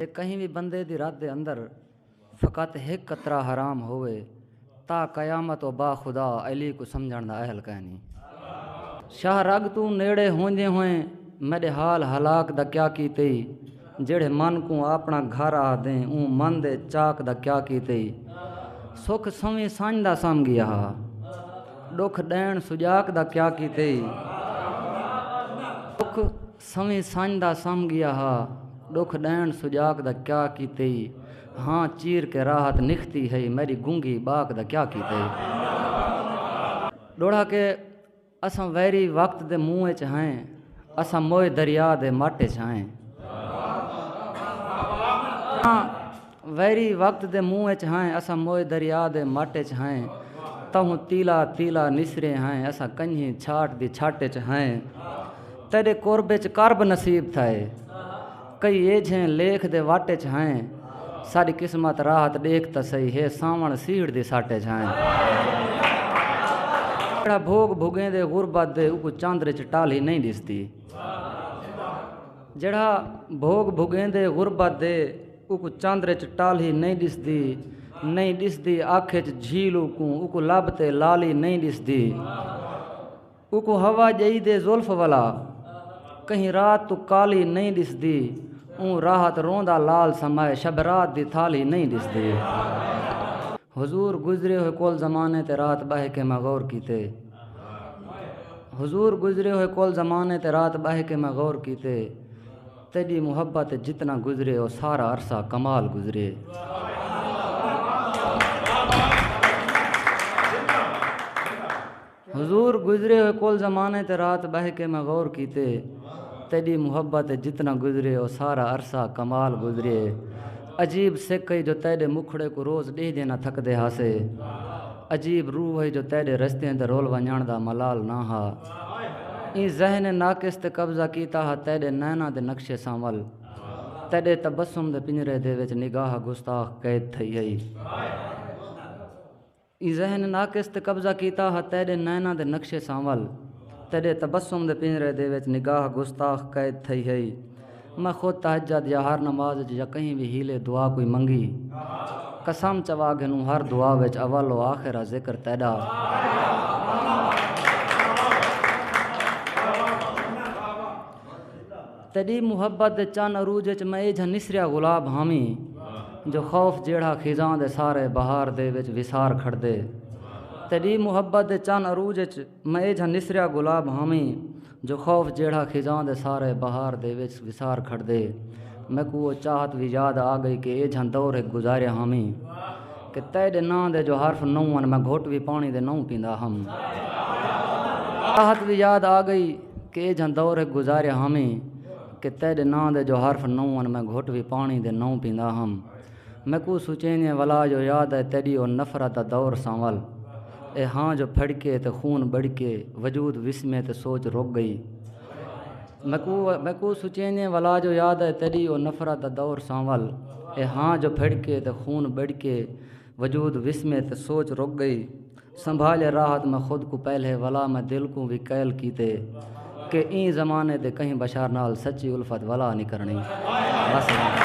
کہ کہیں بھی بندے دی رات دے اندر فقط ایک قطرہ حرام ہوئے تا قیامت و با خدا علی کو سمجھن دا اہل کہنی شاہ رگ تو نیڑے ہوندے ہوئیں میرے حال ہلاک دا کیا کیتے جڑے من کو اپنا گھر آ دیں اون من دے چاک دا کیا کیتے سکھ سویں سانج دا سم گیا دکھ ڈین سجاک دا کیا کیتے دکھ سویں سانج دا سم گیا دکھ ڈین سجاک دا کیا کیتے ہاں چیر کے راحت نکھتی ہے میری گونگی باک دا کیا کیتے ڈوڑا کے اساں ویری وقت دے منہ چ ہیں اساں موئے دریا دے ماٹے چ ہیں ہاں ویری وقت دے منہ چ ہیں اساں موئے دریا دے ماٹے چ ہیں تہوں تیلا تیلا نسرے ہیں اساں کنجھی چھاٹ دی چھاٹے چ ہیں تیرے قربے چ کرب نصیب تھائے کئی ایجھیں لیکھ دے واٹے چ ہیں ساری قسمت راحت دیکھ تا صحیح ہے ساون سیڑ دی ساٹے چ ہیں جڑا بھوگ بھگیں دے غربت دے اوکو چاندرے چ ٹالی نہیں دستی جڑا بھوگ بھگیں دے غربت دے اوکو چاندرے چ ٹالی نہیں دسدی آنکھے چ جھیلو کو اوکو لب تے لالی نہیں دسدی اوکو ہوا جئی دے زلف والا کہیں رات تو کالی نہیں دسدی اون راحت روندا لال سمائے شب رات دی تھالی نہیں دسدی حضور گزرے ہوئے کول زمانے تے رات بہ کے میں غور کیتے حضور گزرے ہوئے کول زمانے تے رات بہ کے میں غور کیتے تیری محبت جتنا گزرے وہ سارا عرصہ کمال گزرے حضور گزرے ہوئے کول زمانے تے رات بہ کے میں غور کیتے تیری محبت جتنا گزرے وہ سارا عرصہ کمال گزرے عجیب سکھ ہے جو تیرے مکھڑے کو روز ڈی دینا تھک دے ہاسے عجیب روح ہے جو تیرے رستے دے رول ونجان دا ملال نہ ہا این ذہن ناقص تے قبضہ کیتا ہا تیرے نینا دے نقشے سامل تیرے تبسم دے پنجرے دے وچ نگاہ گستاخ قید تھئی ہے این ذہن ناقص تے قبضہ کیتا ہا تیرے نینا دے نقشے سامل تیرے تبسم دے پنجرے دے وچ نگاہ گستاخ قید تھئی ہے میں خود تہجد یا ہر نماز یا کہیں بھی ہیلے دعا کوئی منگی قسم چوا گھنوں ہر دعا وچ اول و آخرہ ذکر تیرا تیری محبت دے چن عروج وچ میں ایجھا نسریا گلاب حامی جو خوف جیڑا خزاں دے سارے بہار دے وچ وسار کھڑ دے تیری محبت دے چن عروج وچ میں ایجھا نسریا گلاب حامی جو خوف جیڑا خزاں دے سارے بہار دے وچ وسار کھڑ دے میں کو وہ چاہت بھی یاد آ گئی کہ ایجھا دور ایک گزاریا ہمی کہ تیرے ناں دے جو حرف نون میں گھوٹ بھی پانی دے نوں پیندا ہم چاہت بھی یاد آ گئی کہ ایجھا دور ایک گزاریا ہمی کہ تیرے ناں دے جو حرف نون میں گھوٹ بھی پانی دے نوں پیندا ہم میں کو سوچینے والا جو یاد ہے تیری او نفرت دا دور سانول اے ہاں جو پھڑکے تے خون بڑکے وجود وسمے تے سوچ رک گئی میں کو سوچینے والا جو یاد ہے تیری او نفرت دا دور سانول اے ہاں جو پھڑکے تے خون بڑکے وجود وسمے تے سوچ رک گئی سنبھالے راحت میں خود کو پہلے والا میں دل کو بھی قیل کیتے کہ این زمانے دے کہیں بشار نال سچی الفت والا نہیں کرنی بس